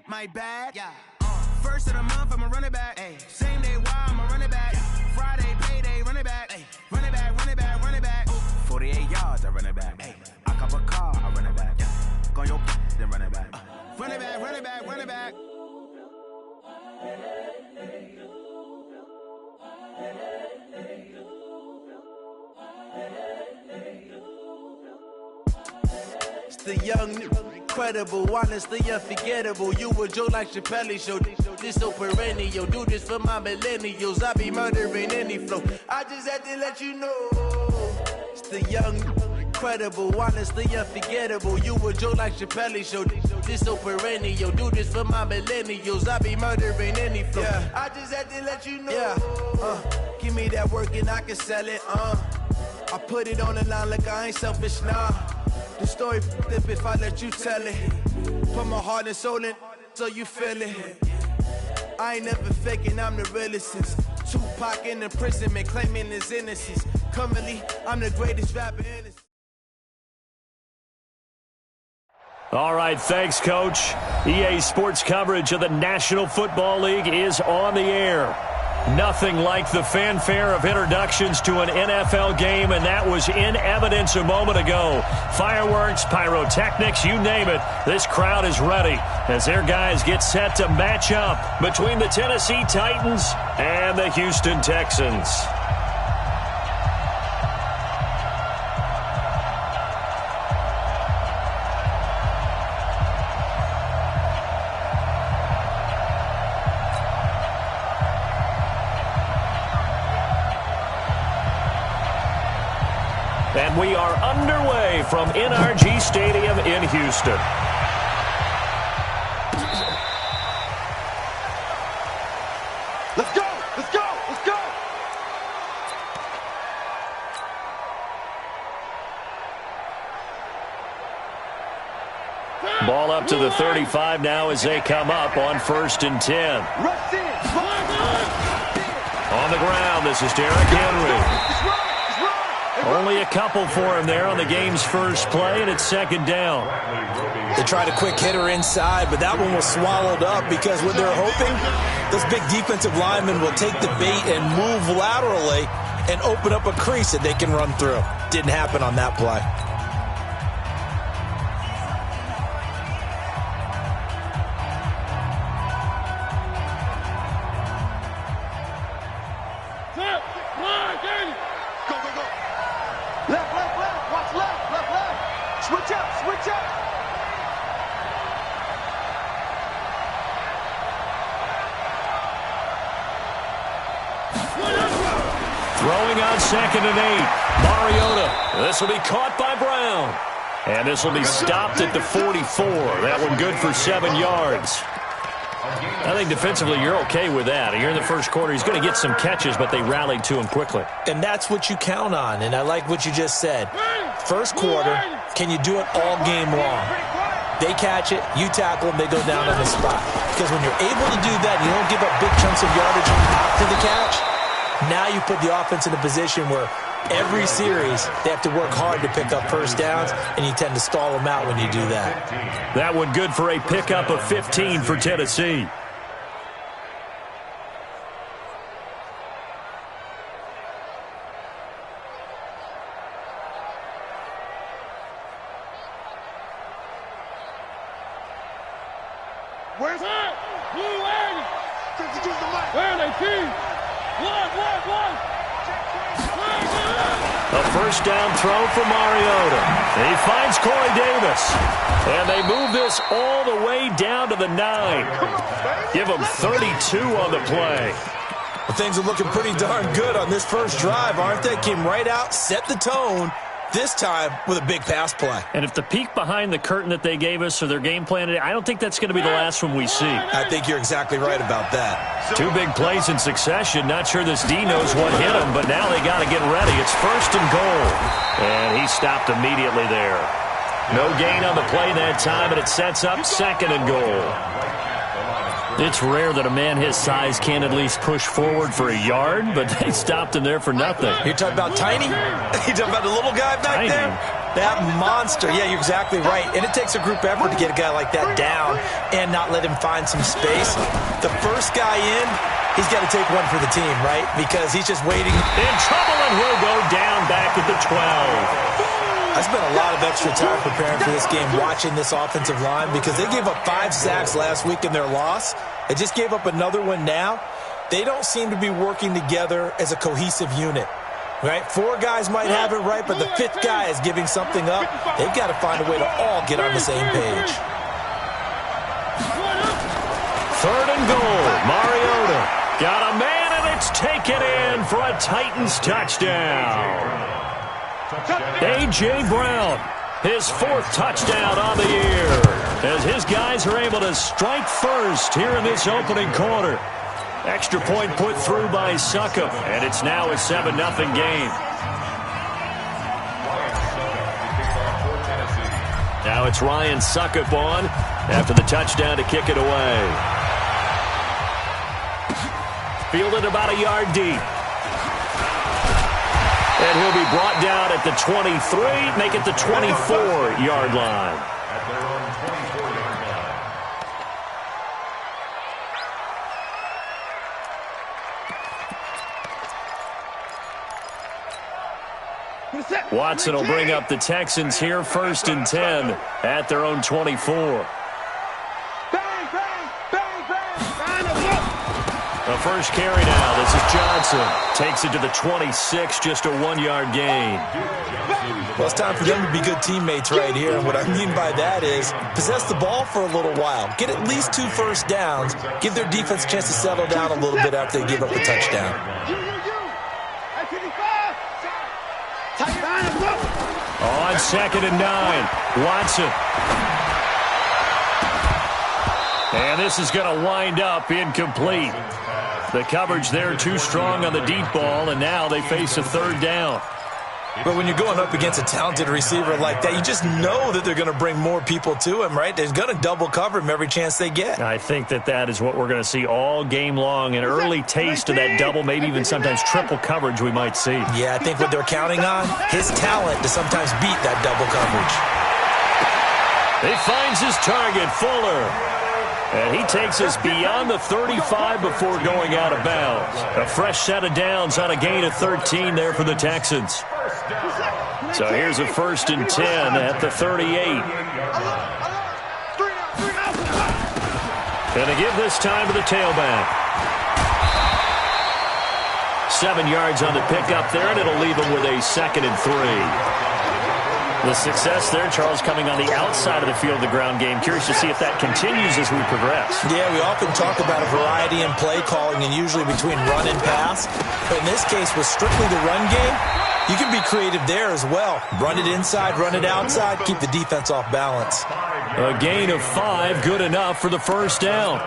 my bad. Yeah. First of the month, I'ma run it back. Ay. Same day, why I'ma run it back. Yeah. Friday, payday, run it back. Ay. Run it back, run it back, run it back. Ooh. 48 yards, I run it back. Ay. I cop a car, I run it back. Yeah. Go on your then run it back. Run it back, run it back, run it back. It's the young, incredible, honestly unforgettable. You a Joe like Chappelle show. This so perennial. Do this for my millennials. I be murdering any flow. I just had to let you know. It's the young, incredible, honestly unforgettable. You a Joe like Chappelle show. This so perennial. Do this for my millennials. I be murdering any flow. Yeah. I just had to let you know. Yeah. Give me that work and I can sell it. I put it on the line like I ain't selfish, nah. The story flip if I let you tell it. Put my heart and soul in so you feel it. I ain't never faking, I'm the realest since Tupac in imprisonment, claiming his innocence. Currently, I'm the greatest rapper in this. All right, thanks, Coach. EA Sports coverage of the National Football League is on the air. Nothing like the fanfare of introductions to an NFL game, and that was in evidence a moment ago. Fireworks, pyrotechnics, you name it. This crowd is ready as their guys get set to match up between the Tennessee Titans and the Houston Texans. And we are underway from NRG Stadium in Houston. Let's go! Let's go! Let's go! Ball up to the 35 now as they come up on 1st and 10. On the ground, this is Derrick Henry. Only a couple for him there on the game's first play, and it's 2nd down. They tried a quick hitter inside, but that one was swallowed up because what they're hoping, those big defensive linemen will take the bait and move laterally and open up a crease that they can run through. Didn't happen on that play. Throwing on 2nd and 8. Mariota. This will be caught by Brown. And this will be stopped at the 44. That one good for 7 yards. I think defensively you're okay with that. Here in the first quarter, he's going to get some catches, but they rallied to him quickly. And that's what you count on, and I like what you just said. First quarter, can you do it all game long? They catch it, you tackle them, they go down on the spot. Because when you're able to do that, you don't give up big chunks of yardage after the catch. Now you put the offense in a position where every series they have to work hard to pick up first downs, and you tend to stall them out when you do that. That one good for a pickup of 15 for Tennessee. Where's that? Blue end! Where are they, team? One! A first down throw for Mariota. He finds Corey Davis. And they move this all the way down to the 9. Give them 32 on the play. Well, things are looking pretty darn good on this first drive, aren't they? Came right out, set the tone, this time with a big pass play. And if the peek behind the curtain that they gave us or their game plan today, I don't think that's going to be the last one we see. I think you're exactly right about that. 2 big plays in succession. Not sure this D knows what hit him, but now they got to get ready. It's 1st and goal. And he stopped immediately there. No gain on the play that time, and it sets up 2nd and goal. It's rare that a man his size can at least push forward for a yard, but they stopped him there for nothing. You're talking about tiny? You're talking about the little guy back there? That monster. Yeah, you're exactly right. And it takes a group effort to get a guy like that down and not let him find some space. The first guy in, he's got to take one for the team, right? Because he's just waiting. In trouble, and will go down back at the 12. I spent a lot of extra time preparing for this game, watching this offensive line, because they gave up 5 sacks last week in their loss. They just gave up another one now. They don't seem to be working together as a cohesive unit. Right? 4 guys might have it right, but the 5th guy is giving something up. They've got to find a way to all get on the same page. 3rd and goal. Mariota got a man, and it's taken in for a Titans touchdown. A.J. Brown, his 4th touchdown on the year, as his guys are able to strike first here in this opening quarter. Extra point put through by Succop, and it's now a 7-0 game. Now it's Ryan Succop on after the touchdown to kick it away. Fielded about a yard deep. And he'll be brought down at the 23, make it the 24-yard line. Watson will bring up the Texans here, 1st and 10 at their own 24. The first carry now. This is Johnson. Takes it to the 26, just a 1-yard gain. Well, it's time for them to be good teammates right here. And what I mean by that is possess the ball for a little while. Get at least 2 first downs. Give their defense a chance to settle down a little bit after they give up a touchdown. On 2nd and 9, Watson. And this is going to wind up incomplete. The coverage there too strong on the deep ball, and now they face a 3rd down. But when you're going up against a talented receiver like that, you just know that they're going to bring more people to him, right? They're going to double cover him every chance they get. I think that is what we're going to see all game long. An early taste of that double, maybe even sometimes triple coverage we might see. Yeah, I think what they're counting on, his talent to sometimes beat that double coverage. He finds his target, Fuller. And he takes us beyond the 35 before going out of bounds. A fresh set of downs on a gain of 13 there for the Texans. So here's a 1st and 10 at the 38. Going to give this time to the tailback. 7 yards on the pickup there, and it'll leave him with a 2nd and 3. The success there, Charles, coming on the outside of the field, the ground game. Curious to see if that continues as we progress. Yeah, we often talk about a variety in play calling and usually between run and pass. But in this case, with strictly the run game, you can be creative there as well. Run it inside, run it outside, keep the defense off balance. A gain of 5, good enough for the 1st down.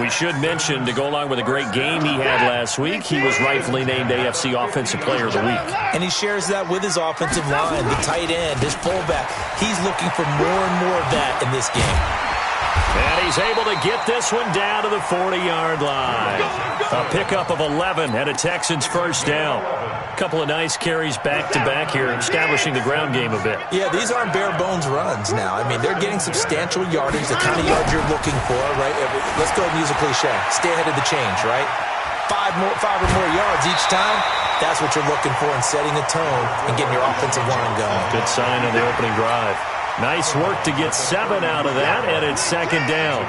We should mention, to go along with a great game he had last week, he was rightfully named AFC Offensive Player of the Week. And he shares that with his offensive line, the tight end, his fullback. He's looking for more and more of that in this game. And he's able to get this one down to the 40-yard line. A pickup of 11 and a Texans 1st down. A couple of nice carries back-to-back here, establishing the ground game a bit. Yeah, these aren't bare-bones runs now. I mean, they're getting substantial yardage, the kind of yards you're looking for, right? Let's go ahead and use a cliche. Stay ahead of the change, right? 5 or more yards each time. That's what you're looking for in setting a tone and getting your offensive line going. Good sign on the opening drive. Nice work to get 7 out of that, and it's 2nd down.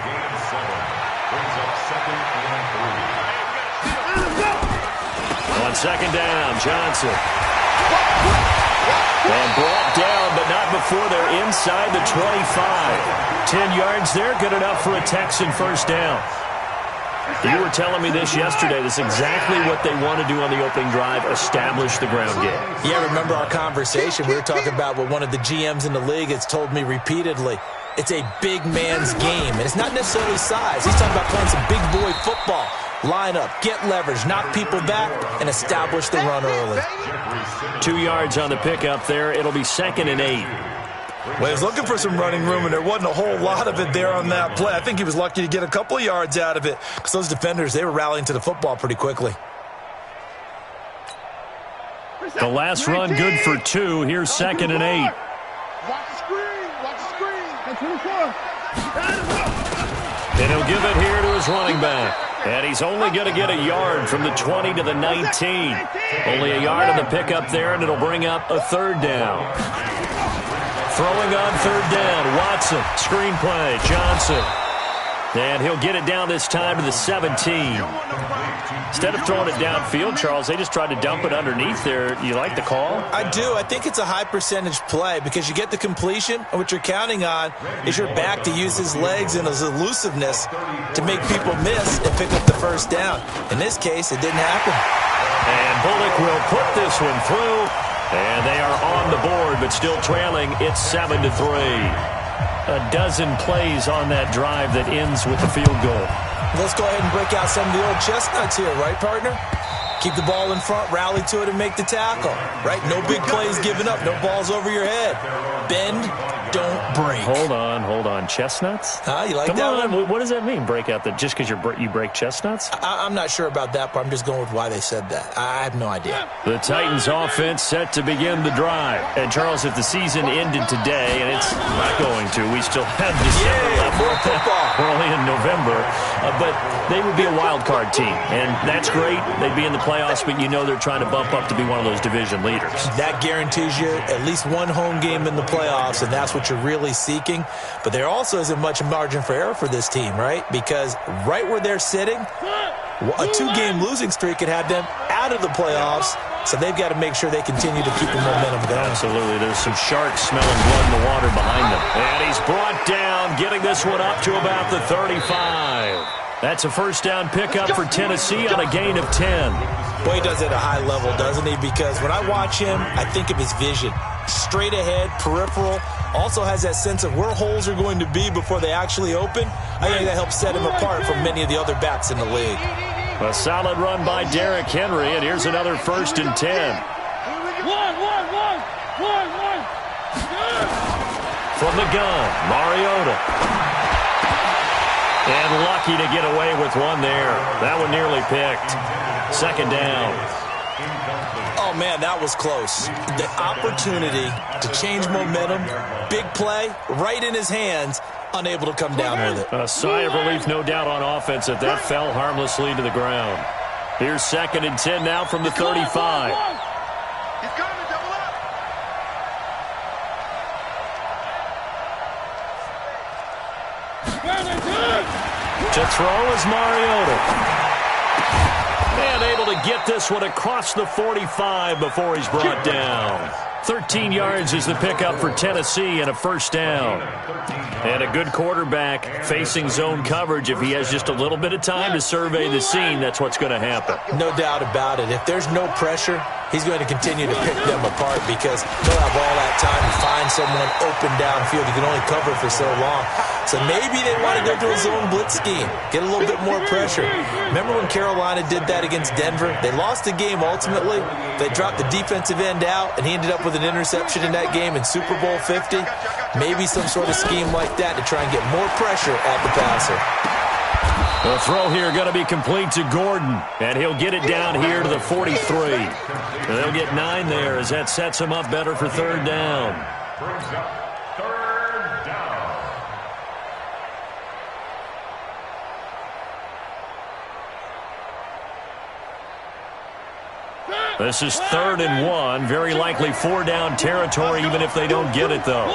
On 2nd down, Johnson. And brought down, but not before they're inside the 25. 10 yards there, good enough for a Texan 1st down. You were telling me this yesterday. This is exactly what they want to do on the opening drive, establish the ground game. Yeah, remember our conversation. We were talking about what one of the GMs in the league has told me repeatedly. It's a big man's game, and it's not necessarily size. He's talking about playing some big boy football. Line up, get leverage, knock people back, and establish the run early. 2 yards on the pickup there. It'll be 2nd and 8. Well, he was looking for some running room, and there wasn't a whole lot of it there on that play. I think he was lucky to get a couple of yards out of it because those defenders, they were rallying to the football pretty quickly. The last run good for 2. Here's 2nd and 8. And he'll give it here to his running back. And he's only going to get a yard from the 20 to the 19. Only a yard on the pickup there, and it'll bring up a third down. Throwing on third down, Watson, screen play, Johnson. And he'll get it down this time to the 17. Instead of throwing it downfield, Charles, they just tried to dump it underneath there. You like the call? I do. I think it's a high percentage play because you get the completion, and what you're counting on is your back to use his legs and his elusiveness to make people miss and pick up the first down. In this case, it didn't happen. And Bullock will put this one through, and they are on the board, but still trailing. It's 7-3. A dozen plays on that drive that ends with the field goal. Let's go ahead and break out some of the old chestnuts here, right, partner? Keep the ball in front, rally to it, and make the tackle, right? No big plays given up, no balls over your head. Bend, don't break. Hold on. Chestnuts? You like Come that on. one? What does that mean, break out? Just because you break chestnuts? I'm not sure about that, but I'm just going with why they said that. I have no idea. The Titans offense set to begin the drive. And, Charles, if the season ended today, and it's not going to, we still have December left. More football. We're only in November. But they would be a wild card team. And that's great. They'd be in the playoffs, but you know they're trying to bump up to be one of those division leaders. That guarantees you at least one home game in the playoffs, and that's what you're really seeking. But there also isn't much margin for error for this team, right? Because right where they're sitting, a 2-game losing streak could have them out of the playoffs, so they've got to make sure they continue to keep the momentum going. Absolutely. There's some sharks smelling blood in the water behind them. And he's brought down, getting this one up to about the 35. That's a first down pickup for Tennessee on a gain of 10. Boy, he does it at a high level, doesn't he? Because when I watch him, I think of his vision. Straight ahead, peripheral, also has that sense of where holes are going to be before they actually open. I think that helps set him apart from many of the other backs in the league. A solid run by Derrick Henry, and here's another 1st and 10. From the gun, Mariota. And lucky to get away with one there. That one nearly picked. Second down. Oh, man, that was close. The opportunity to change momentum, big play, right in his hands, unable to come down with it. A sigh of relief, no doubt, on offense that fell harmlessly to the ground. Here's 2nd and 10 now from the 35. He's coming, double up. To throw is Mariota. And able to get this one across the 45 before he's brought down. 13 yards is the pickup for Tennessee and a first down. And a good quarterback facing zone coverage. If he has just a little bit of time to survey the scene, that's what's going to happen. No doubt about it. If there's no pressure, he's going to continue to pick them apart because he'll have all that time to find someone open downfield. He can only cover for so long. So maybe they want to go to a zone blitz scheme, get a little bit more pressure. Remember when Carolina did that against Denver? They lost the game ultimately. They dropped the defensive end out, and he ended up with an interception in that game in Super Bowl 50. Maybe some sort of scheme like that to try and get more pressure at the passer. The throw here going to be complete to Gordon, and he'll get it down here to the 43. And they'll get 9 there as that sets him up better for third down. This is 3rd and 1. Very likely 4-down territory, even if they don't get it, though.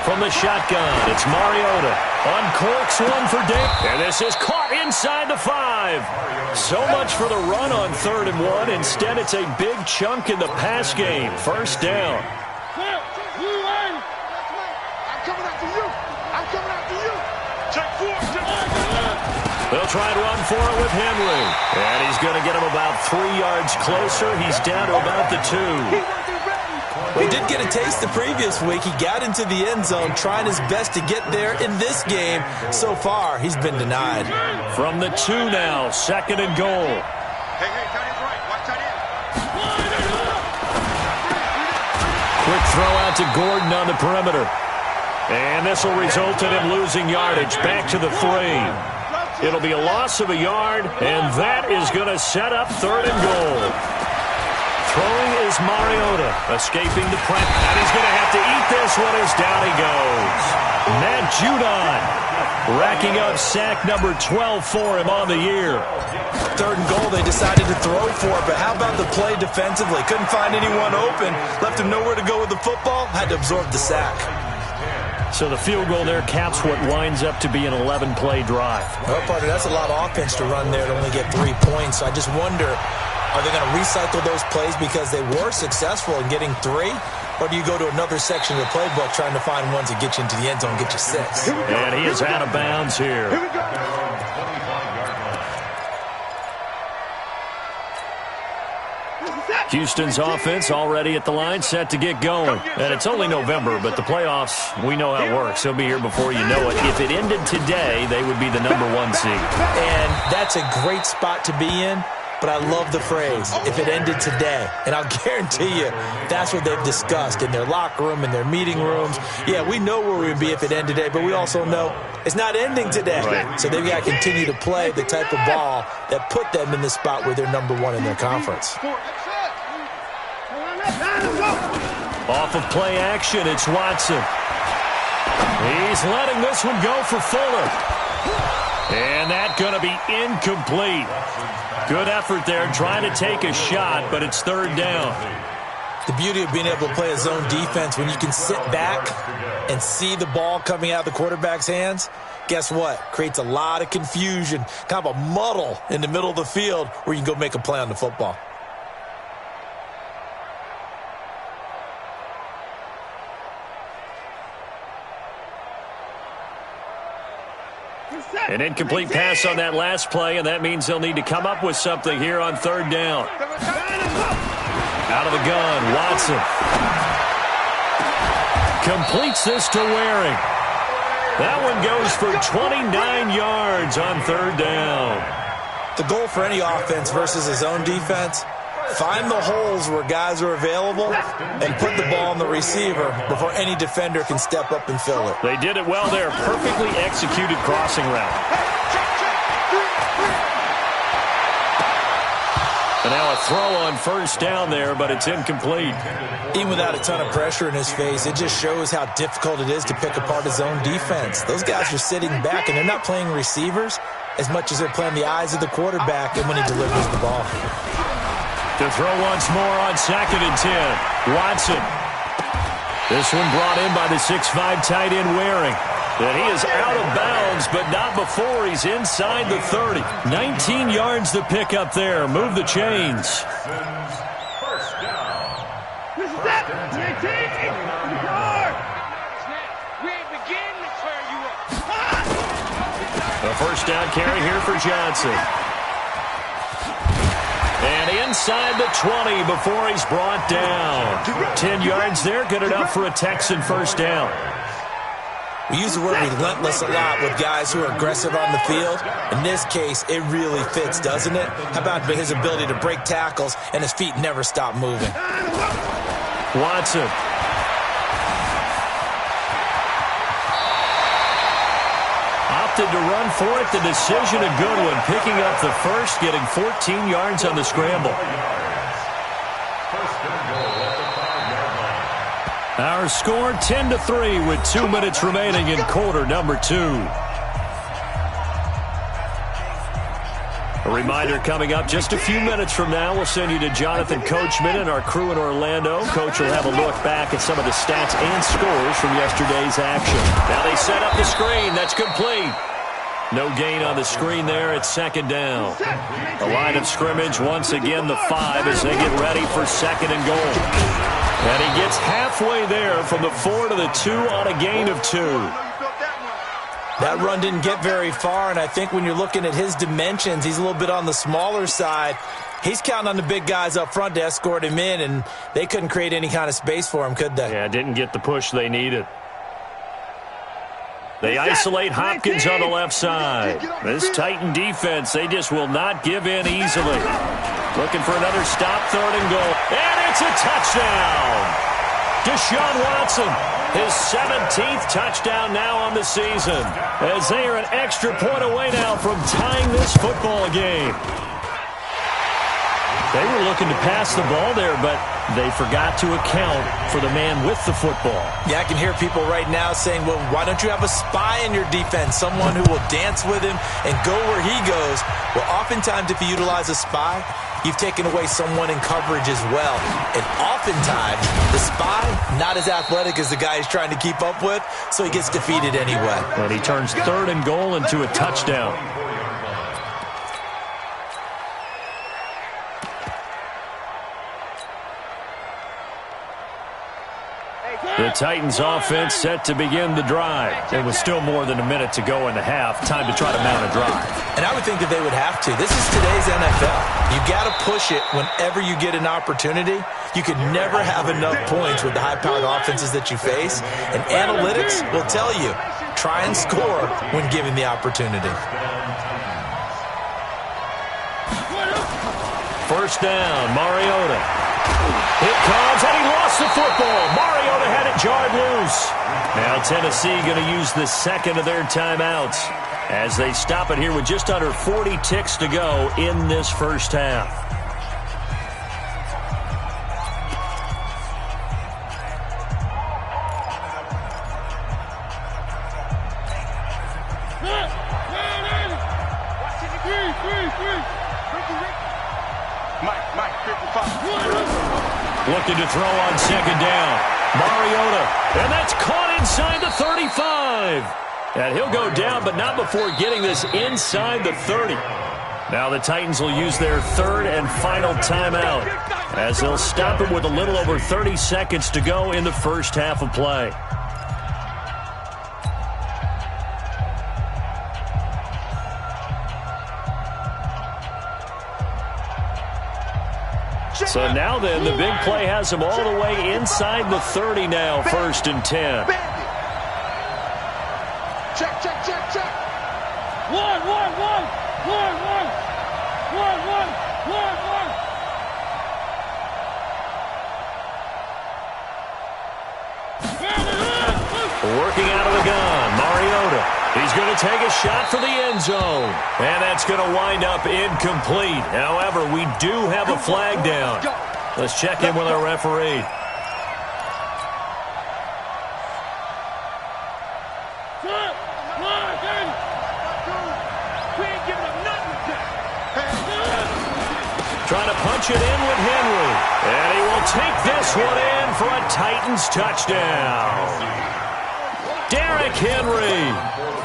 From the shotgun, it's Mariota. Uncorks one for Dave. And this is caught inside the 5. So much for the run on 3rd and 1. Instead, it's a big chunk in the pass game. First down. I'm coming after you. I'm coming after you. Check 4. They'll try and run for it with Henry. And he's going to get him about 3 yards closer. He's down to about the 2. Well, he did get a taste the previous week. He got into the end zone trying his best to get there in this game. So far, he's been denied. From the 2 now, 2nd and goal. Hey, tight end's right. Watch tight end. Quick throw out to Gordon on the perimeter. And this will result in him losing yardage back to the 3. It'll be a loss of a yard, and that is going to set up 3rd and goal. Throwing is is Mariota, escaping the press, and he's going to have to eat this one as down he goes. Matt Judon racking up sack number 12 for him on the year. 3rd and goal, they decided to throw for it, but how about the play defensively? Couldn't find anyone open, left him nowhere to go with the football, had to absorb the sack. So the field goal there caps what winds up to be an 11-play drive. Well, partner, that's a lot of offense to run there to only get 3 points. So I just wonder, are they going to recycle those plays because they were successful in getting 3? Or do you go to another section of the playbook trying to find ones that get you into the end zone and get you 6? And he is out of bounds here. Here we go. Houston's offense already at the line, set to get going. And it's only November, but the playoffs, we know how it works. They'll be here before you know it. If it ended today, they would be the #1 seed. And that's a great spot to be in, but I love the phrase, if it ended today. And I'll guarantee you, that's what they've discussed in their locker room, in their meeting rooms. Yeah, we know where we'd be if it ended today, but we also know it's not ending today. Right. So they've got to continue to play the type of ball that put them in the spot where they're #1 in their conference. Off of play action, it's Watson. He's letting this one go for Fuller. And that's going to be incomplete. Good effort there, trying to take a shot, but it's 3rd down. The beauty of being able to play a zone defense, when you can sit back and see the ball coming out of the quarterback's hands, guess what? Creates a lot of confusion, kind of a muddle in the middle of the field where you can go make a play on the football. An incomplete pass on that last play, and that means they'll need to come up with something here on 3rd down. Out of the gun, Watson. Completes this to Waring. That one goes for 29 yards on 3rd down. The goal for any offense versus a zone defense, find the holes where guys are available and put the ball on the receiver before any defender can step up and fill it. They did it well there. Perfectly executed crossing route. And now a throw on 1st down there, but it's incomplete. Even without a ton of pressure in his face, it just shows how difficult it is to pick apart his own defense. Those guys are sitting back, and they're not playing receivers as much as they're playing the eyes of the quarterback and when he delivers the ball. To throw once more on 2nd and 10. Watson. This one brought in by the 6'5" tight end Waring. And he is out of bounds, but not before he's inside the 30. 19 yards to pick up there. Move the chains. A 1st down carry here for Johnson. And inside the 20 before he's brought down. 10 yards there, good enough for a Texan 1st down. We use the word relentless a lot with guys who are aggressive on the field. In this case, it really fits, doesn't it? How about his ability to break tackles and his feet never stop moving? Watson. Opted to run for it. The decision, a good one. Picking up the 1st, getting 14 yards on the scramble. Our score 10-3 with 2 minutes remaining in quarter number 2. A reminder coming up just a few minutes from now. We'll send you to Jonathan Coachman and our crew in Orlando. Coach will have a look back at some of the stats and scores from yesterday's action. Now they set up the screen. That's complete. No gain on the screen there. It's 2nd down. The line of scrimmage once again the 5 as they get ready for 2nd and goal. And he gets halfway there from the 4 to the 2 on a gain of 2. That run didn't get very far, and I think when you're looking at his dimensions, he's a little bit on the smaller side. He's counting on the big guys up front to escort him in, and they couldn't create any kind of space for him, could they? Yeah, didn't get the push they needed. They isolate Hopkins on the left side. This Titan defense, they just will not give in easily. Looking for another stop, 3rd and goal. And it's a touchdown! Deshaun Watson, his 17th touchdown now on the season, as they are an extra point away now from tying this football game. They were looking to pass the ball there, but they forgot to account for the man with the football. Yeah, I can hear people right now saying, well, why don't you have a spy in your defense, someone who will dance with him and go where he goes? Well, oftentimes if you utilize a spy, you've taken away someone in coverage as well. And oftentimes, the spy, not as athletic as the guy he's trying to keep up with, so he gets defeated anyway. And he turns 3rd and goal into a touchdown. The Titans offense set to begin the drive. It was still more than a minute to go in the half. Time to try to mount a drive. And I would think that they would have to. This is today's NFL. You got to push it whenever you get an opportunity. You could never have enough points with the high-powered offenses that you face. And analytics will tell you, try and score when given the opportunity. First down, Mariota. It comes, and he lost the football. Mariota had it jarred loose. Now Tennessee going to use the second of their timeouts as they stop it here with just under 40 ticks to go in this first half. Looking to throw on second down. Mariota, and that's caught inside the 35. And he'll go down, but not before getting this inside the 30. Now the Titans will use their 3rd and final timeout as they'll stop it with a little over 30 seconds to go in the first half of play. So now then, the big play has him all the way inside the 30 now, 1st and 10. Check, check, check, check. One. Working out of the gun, Mariota. He's going to take a shot for the end zone. And that's going to wind up incomplete. However, we do have a flag down. Let's check in with our referee. Trying to punch it in with Henry. And he will take this one in for a Titans touchdown. Derrick Henry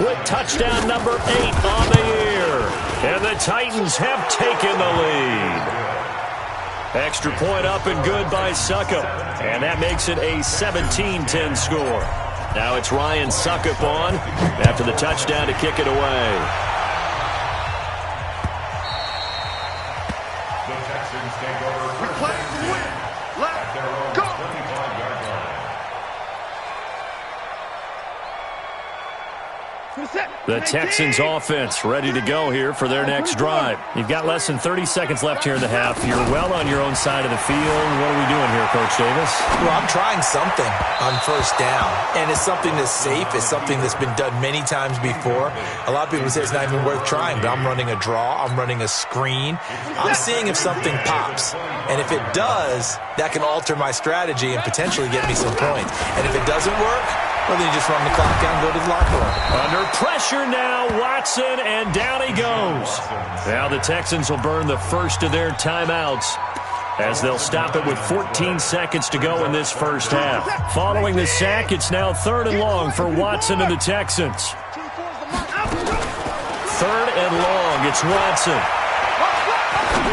with touchdown number 8 on the year. And the Titans have taken the lead. Extra point up and good by Succop. And that makes it a 17-10 score. Now it's Ryan Succop on after the touchdown to kick it away. The Texans take over. We play to win. Let's go. The Texans offense ready to go here for their next drive. You've got less than 30 seconds left here in the half. You're well on your own side of the field. What are we doing here, Coach Davis? Well, I'm trying something on first down, and it's something that's safe. It's something that's been done many times before. A lot of people say it's not even worth trying, but I'm running a draw. I'm running a screen. I'm seeing if something pops, and if it does, that can alter my strategy and potentially get me some points. And if it doesn't work, well, then you just run the clock down and go to the locker room. Under pressure now, Watson, and down he goes. Now the Texans will burn the first of their timeouts as they'll stop it with 14 seconds to go in this first half. Following the sack, it's now 3rd and long for Watson and the Texans. 3rd and long, it's Watson.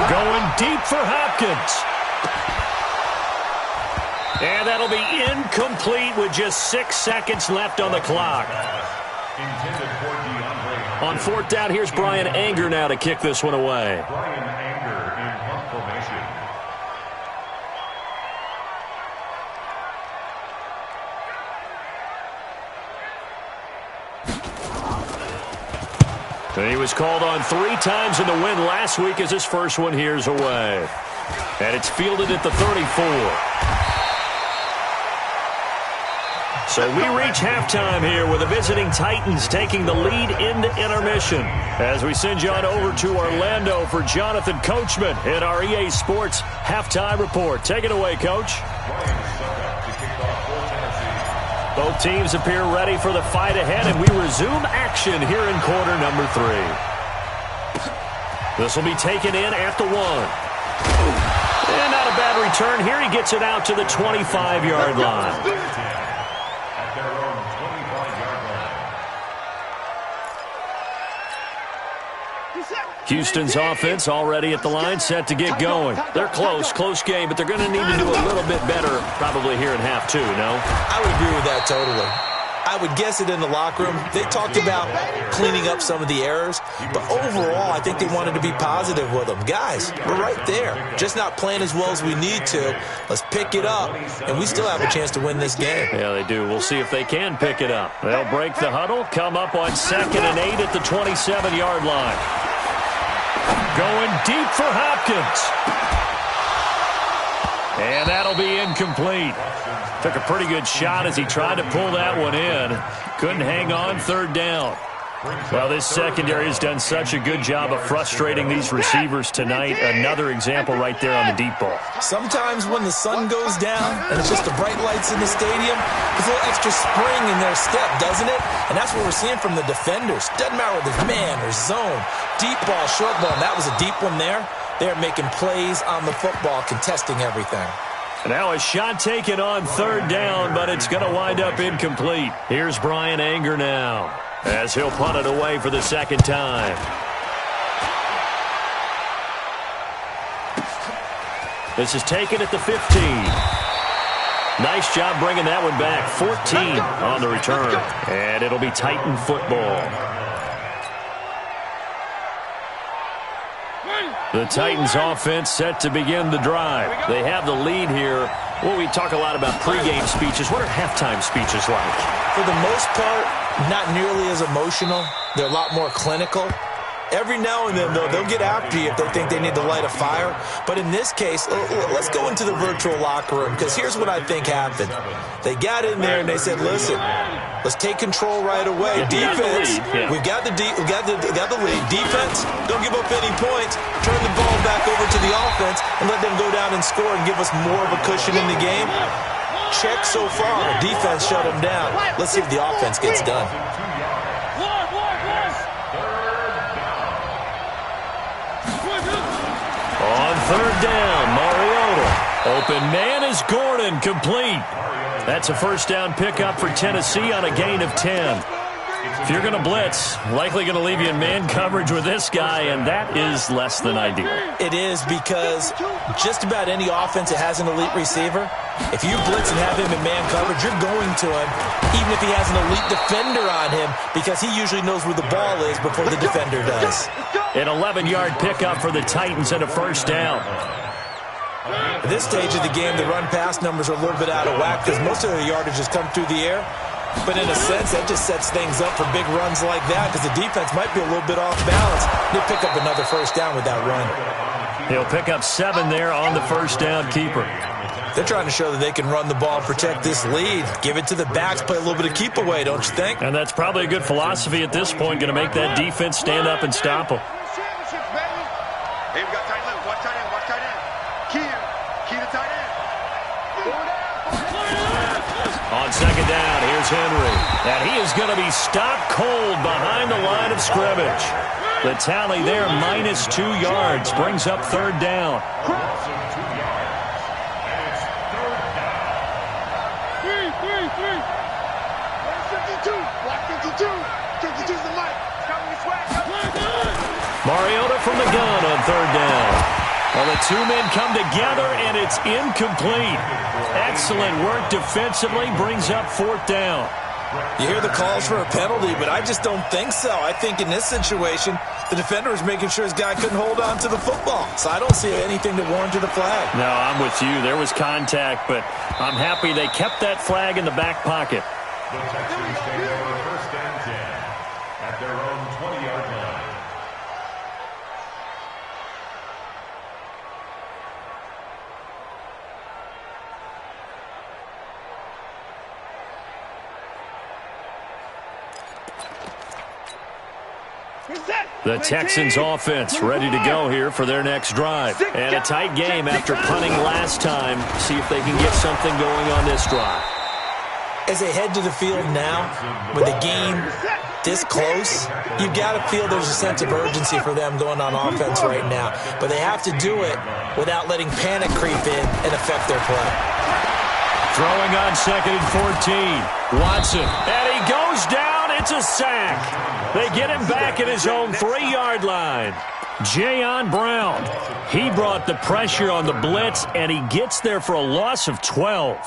Going deep for Hopkins. And that'll be incomplete with just 6 seconds left on the clock. On 4th down, here's Brian Anger now to kick this one away. Brian Anger in punt formation. And he was called on 3 times in the win last week as his first one here's away. And it's fielded at the 34. So we reach halftime here with the visiting Titans taking the lead into intermission. As we send you on over to Orlando for Jonathan Coachman in our EA Sports Halftime Report. Take it away, Coach. Both teams appear ready for the fight ahead, and we resume action here in quarter number 3. This will be taken in at the 1. And not a bad return here. He gets it out to the 25-yard line. Houston's offense already at the line, set to get going. They're close game, but they're going to need to do a little bit better probably here in half 2, no? I would agree with that totally. I would guess it in the locker room. They talked about cleaning up some of the errors, but overall, I think they wanted to be positive with them. Guys, we're right there. Just not playing as well as we need to. Let's pick it up, and we still have a chance to win this game. Yeah, they do. We'll see if they can pick it up. They'll break the huddle, come up on 2nd and 8 at the 27-yard line. Going deep for Hopkins. And that'll be incomplete. Took a pretty good shot as he tried to pull that one in. Couldn't hang on, 3rd down. Well, this secondary has done such a good job of frustrating these receivers tonight. Another example right there on the deep ball. Sometimes when the sun goes down and it's just the bright lights in the stadium, there's a little extra spring in their step, doesn't it? And that's what we're seeing from the defenders. Doesn't matter whether it's man or zone, deep ball, short ball. And that was a deep one there. They're making plays on the football, contesting everything. Now a shot taken on 3rd down, but it's going to wind up incomplete. Here's Brian Anger now, as he'll punt it away for the 2nd time. This is taken at the 15. Nice job bringing that one back. 14 on the return. And it'll be Titan football. The Titans offense set to begin the drive. They have the lead here. Well, we talk a lot about pregame speeches. What are halftime speeches like? For the most part, not nearly as emotional. They're a lot more clinical. Every now and then, though, they'll get after you if they think they need to light a fire. But in this case, let's go into the virtual locker room, because here's what I think happened. They got in there and they said, listen, let's take control right away. Defense, we've got the lead. Defense, don't give up any points. Turn the ball back over to the offense and let them go down and score and give us more of a cushion in the game. Check so far. Defense shut them down. Let's see if the offense gets done. On 3rd down, Mariota. Open man is Gordon, complete. That's a 1st down pickup for Tennessee on a gain of 10. If you're going to blitz, likely going to leave you in man coverage with this guy, and that is less than ideal. It is, because just about any offense that has an elite receiver, if you blitz and have him in man coverage, you're going to him, even if he has an elite defender on him, because he usually knows where the ball is before the defender does. An 11-yard pickup for the Titans and a 1st down. At this stage of the game, the run-pass numbers are a little bit out of whack because most of the yardage has come through the air. But in a sense, that just sets things up for big runs like that because the defense might be a little bit off balance. They pick up another 1st down with that run. He'll pick up 7 there on the 1st down keeper. They're trying to show that they can run the ball and protect this lead. Give it to the backs, play a little bit of keep away, don't you think? And that's probably a good philosophy at this point, going to make that defense stand up and stop them. Hey, we got tight end. Watch tight end. Watch tight end. Key to tight end. On 2nd down, here's Henry. And he is going to be stopped cold behind the line of scrimmage. The tally there, -2 yards, brings up 3rd down. Three. 52. Block 52. 52's the mic. Mariota from the gun on 3rd down. Well, the 2 men come together, and it's incomplete. Excellent work defensively, brings up 4th down. You hear the calls for a penalty, but I just don't think so. I think in this situation, the defender was making sure his guy couldn't hold on to the football. So I don't see anything that warranted a flag. No, I'm with you. There was contact, but I'm happy they kept that flag in the back pocket. The Texans take over 1st and 10 at their own 20-yard line. The Texans offense ready to go here for their next drive. And a tight game after punting last time. See if they can get something going on this drive. As they head to the field now, with the game this close, you've got to feel there's a sense of urgency for them going on offense right now. But they have to do it without letting panic creep in and affect their play. Throwing on 2nd and 14. Watson. And he goes down. It's a sack. They get him back at his own 3-yard line. Jayon Brown. He brought the pressure on the blitz, and he gets there for a loss of 12.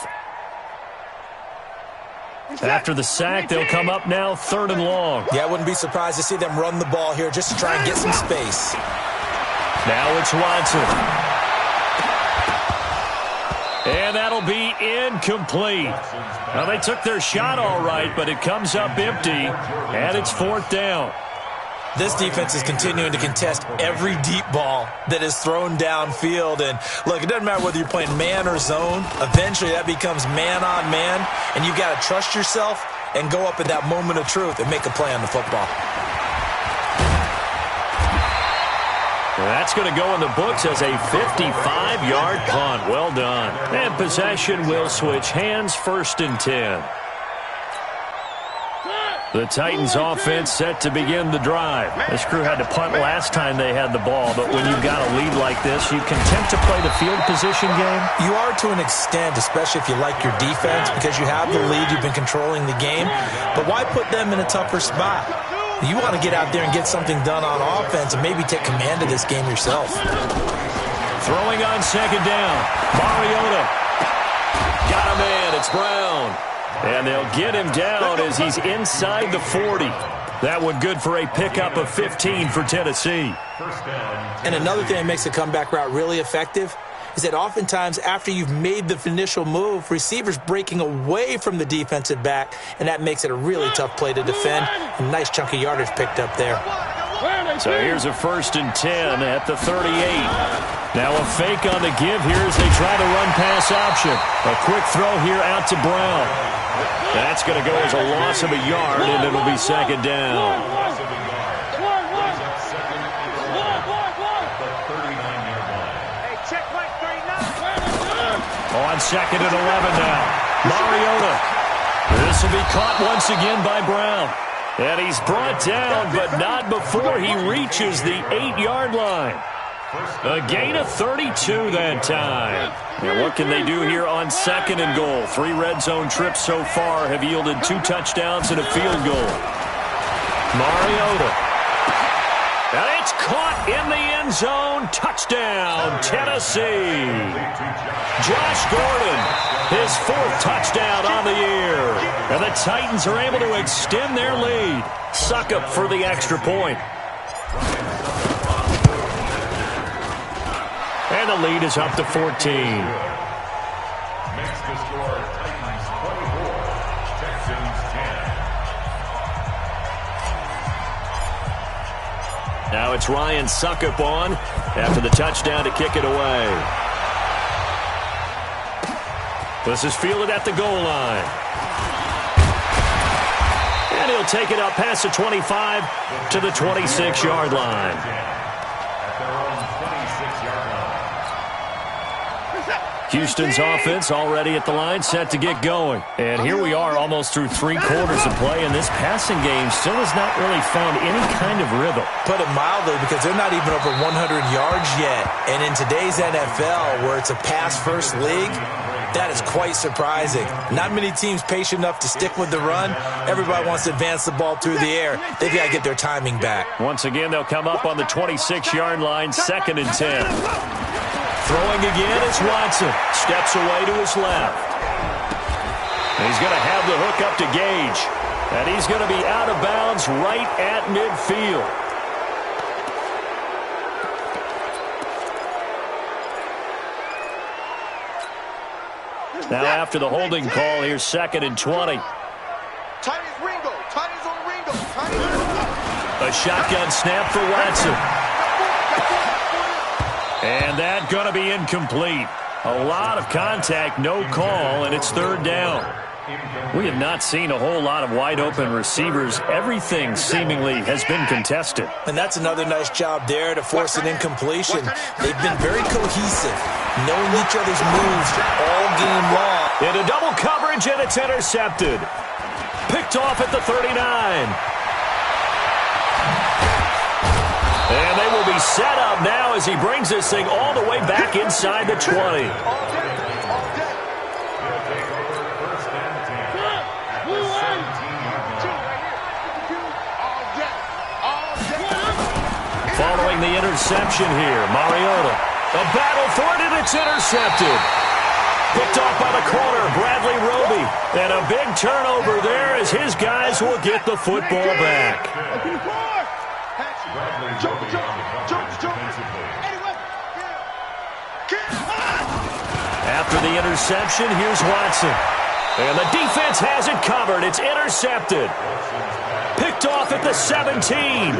After the sack, they'll come up now 3rd and long. Yeah, I wouldn't be surprised to see them run the ball here just to try and get some space. Now it's Watson. And that'll be incomplete. Now, they took their shot all right, but it comes up empty, and it's 4th down. This defense is continuing to contest every deep ball that is thrown downfield. And, look, it doesn't matter whether you're playing man or zone. Eventually, that becomes man-on-man, and you've got to trust yourself and go up at that moment of truth and make a play on the football. That's going to go in the books as a 55-yard punt. Well done. And possession will switch hands, 1st and 10. The Titans offense set to begin the drive. This crew had to punt last time they had the ball, but when you've got a lead like this, you content to play the field position game? You are to an extent, especially if you like your defense, because you have the lead, you've been controlling the game. But why put them in a tougher spot? You want to get out there and get something done on offense and maybe take command of this game yourself. Throwing on 2nd down. Mariota. Got a man. It's Brown. And they'll get him down as he's inside the 40. That one good for a pickup of 15 for Tennessee. And another thing that makes the comeback route really effective is that oftentimes after you've made the initial move, receivers breaking away from the defensive back, and that makes it a really tough play to defend. A nice chunk of yardage picked up there. So here's a 1st and 10 at the 38. Now a fake on the give here as they try to run pass option. A quick throw here out to Brown. That's going to go as a loss of a yard, and it'll be 2nd down. On 2nd and 11 now. Mariota. This will be caught once again by Brown. And he's brought down, but not before he reaches the 8-yard line. A gain of 32 that time. And what can they do here on 2nd and goal? 3 red zone trips so far have yielded 2 touchdowns and a field goal. Mariota. And it's caught in the end zone. Touchdown, Tennessee. Josh Gordon, his 4th touchdown on the year. And the Titans are able to extend their lead. Succop for the extra point. And the lead is up to 14. Makes the score Titans 24, Texans 10. Now it's Ryan Succop on after the touchdown to kick it away. This is fielded at the goal line. And he'll take it up past the 25 to the 26-yard line. Houston's offense already at the line, set to get going. And here we are almost through 3 quarters of play, and this passing game still has not really found any kind of rhythm. Put it mildly, because they're not even over 100 yards yet. And in today's NFL, where it's a pass-first league, that is quite surprising. Not many teams patient enough to stick with the run. Everybody wants to advance the ball through the air. They've got to get their timing back. Once again, they'll come up on the 26-yard line, 2nd and 10. Throwing again is Watson. Steps away to his left. He's going to have the hook up to Gage. And he's going to be out of bounds right at midfield. Now after the holding call, here's 2nd and 20. Titans Ringo. Titans on Ringo. A shotgun snap for Watson. And that's going to be incomplete. A lot of contact, no call, and it's 3rd down. We have not seen a whole lot of wide-open receivers. Everything seemingly has been contested. And that's another nice job there to force an incompletion. They've been very cohesive, knowing each other's moves all game long. Into double coverage, and it's intercepted. Picked off at the 39. And they will be set up now as he brings this thing all the way back inside the 20. Following the interception here, Mariota. A battle for it, and it's intercepted. Picked off by the corner, Bradley Roby. And a big turnover there as his guys will get the football back. After the interception, here's Watson. And the defense has it covered. It's intercepted. Picked off at the 17.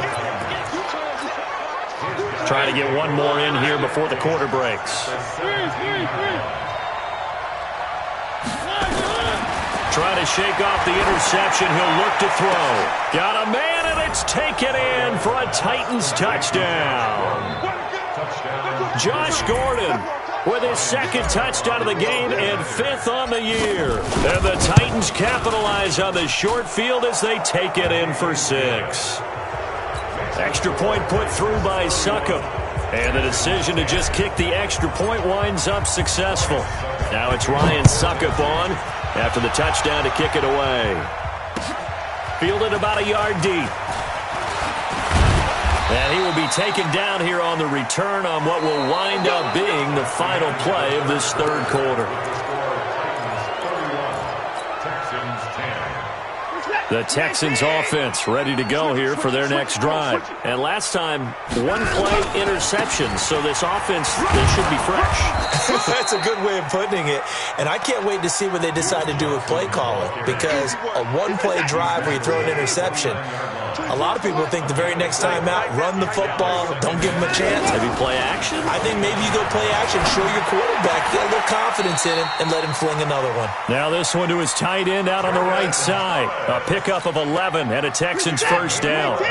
Trying to get one more in here before the quarter breaks. Trying to shake off the interception. He'll look to throw. Got a man, and it's taken in for a Titans touchdown. Josh Gordon with his second touchdown of the game and 5th on the year. And the Titans capitalize on the short field as they take it in for 6. Extra point put through by Succop. And the decision to just kick the extra point winds up successful. Now it's Ryan Succop on after the touchdown to kick it away. Fielded about a yard deep. And he will be taken down here on the return on what will wind up being the final play of this third quarter. The Texans offense ready to go here for their next drive. And last time, one play interception, so this offense, they should be fresh. That's a good way of putting it. And I can't wait to see what they decide to do with play calling, because a one-play drive where you throw an interception, a lot of people think the very next time out, run the football, don't give them a chance. Maybe play action? I think maybe you go play action, show your quarterback, get a little confidence in him, and let him fling another one. Now this one to his tight end out on the right side. A pickup of 11 and a Texans first down.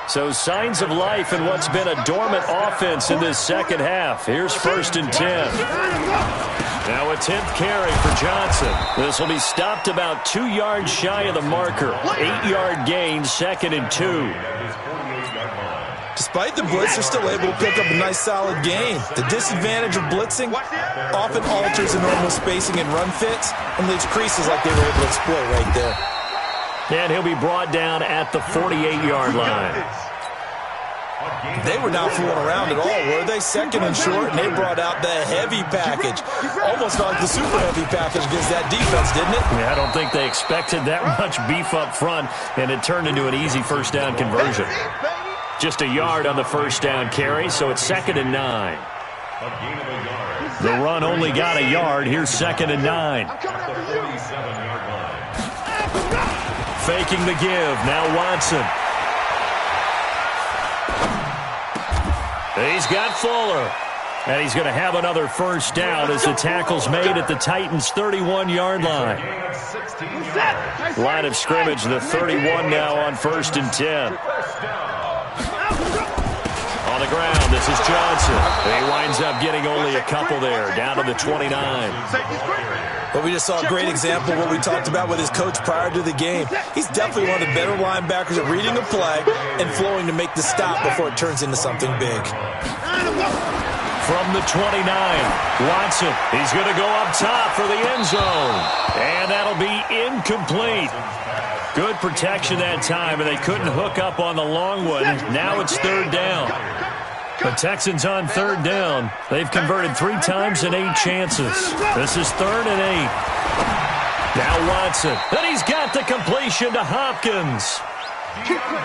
So signs of life in what's been a dormant offense in this second half. Here's 1st and 10. Now a 10th carry for Johnson. This will be stopped about 2 yards shy of the marker. 8-yard gain, 2nd and 2. Despite the blitz, they're still able to pick up a nice solid gain. The disadvantage of blitzing often alters the normal spacing and run fits and leaves creases like they were able to exploit right there. And he'll be brought down at the 48-yard line. They were not fooling around at all, were they? 2nd and short, and they brought out the heavy package. Almost like the super heavy package against that defense, didn't it? Yeah, I don't think they expected that much beef up front, and it turned into an easy first down conversion. Just a yard on the first down carry, so it's 2nd and 9. The run only got a yard. Here's 2nd and 9. Faking the give. Now Watson. He's got Fuller. And he's going to have another first down as the tackle's made at the Titans' 31-yard line. Line of scrimmage, the 31 now on 1st and 10. On the ground, this is Johnson. He winds up getting only a couple there, down to the 29. But we just saw a great example of what we talked about with his coach prior to the game. He's definitely one of the better linebackers at reading a play and flowing to make the stop before it turns into something big. From the 29, Watson. He's going to go up top for the end zone. And that'll be incomplete. Good protection that time, and they couldn't hook up on the long one. Now it's 3rd down. The Texans on 3rd down. They've converted 3 times in 8 chances. This is 3rd and 8. Now Watson. And he's got the completion to Hopkins.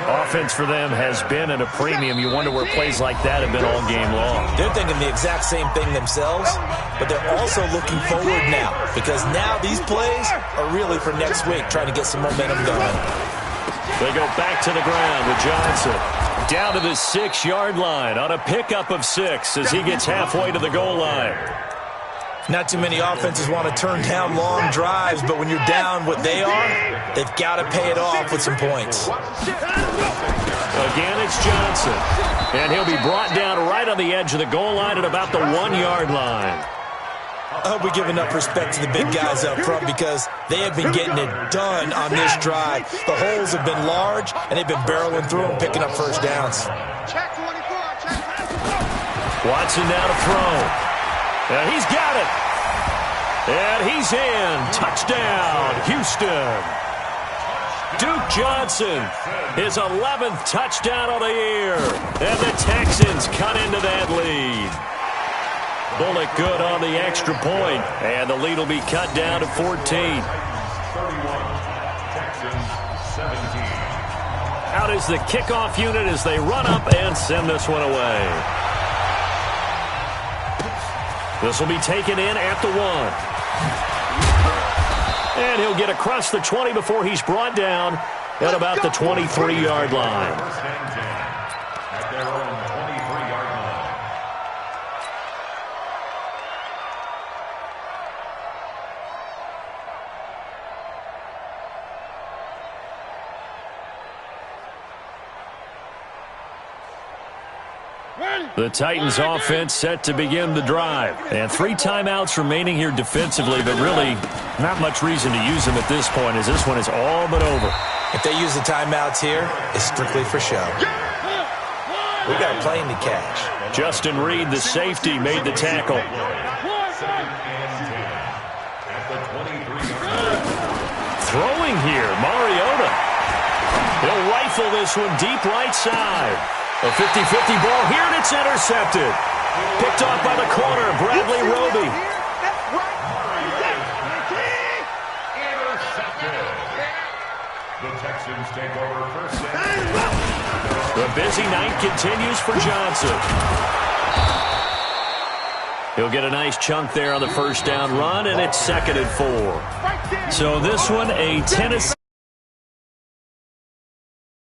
Offense for them has been at a premium. You wonder where plays like that have been all game long. They're thinking the exact same thing themselves, but they're also looking forward now, because now these plays are really for next week, trying to get some momentum going. They go back to the ground with Johnson. Down to the 6-yard line on a pickup of 6 as he gets halfway to the goal line. Not too many offenses want to turn down long drives, but when you're down what they are, they've got to pay it off with some points. Again, it's Johnson. And he'll be brought down right on the edge of the goal line at about the 1-yard line. I hope we give enough respect to the big guys up front because they have been getting it done on this drive. The holes have been large, and they've been barreling through them, picking up first downs. Watson now to throw. And he's got it. And he's in. Touchdown, Houston. Duke Johnson, his 11th touchdown of the year. And the Texans cut into that lead. Bullock good on the extra point. And the lead will be cut down to 14. 31, Texans 17. Out is the kickoff unit as they run up and send this one away. This will be taken in at the 1. And he'll get across the 20 before he's brought down at about the 23-yard line. First and 10 at their own 23-yard line. The Titans offense set to begin the drive. And 3 timeouts remaining here defensively, but really not much reason to use them at this point as this one is all but over. If they use the timeouts here, it's strictly for show. We got a plane to catch. Justin Reed, the safety, made the tackle. 2nd and 10 at the 23-yard line. Throwing here, Mariota. He'll rifle this one deep right side. A 50-50 ball here, and it's intercepted. Picked off by the corner, Bradley Roby. Intercepted. The Texans take over first and 10. The busy night continues for Johnson. He'll get a nice chunk there on the first down run, and it's 2nd and 4. So this one, a Tennessee.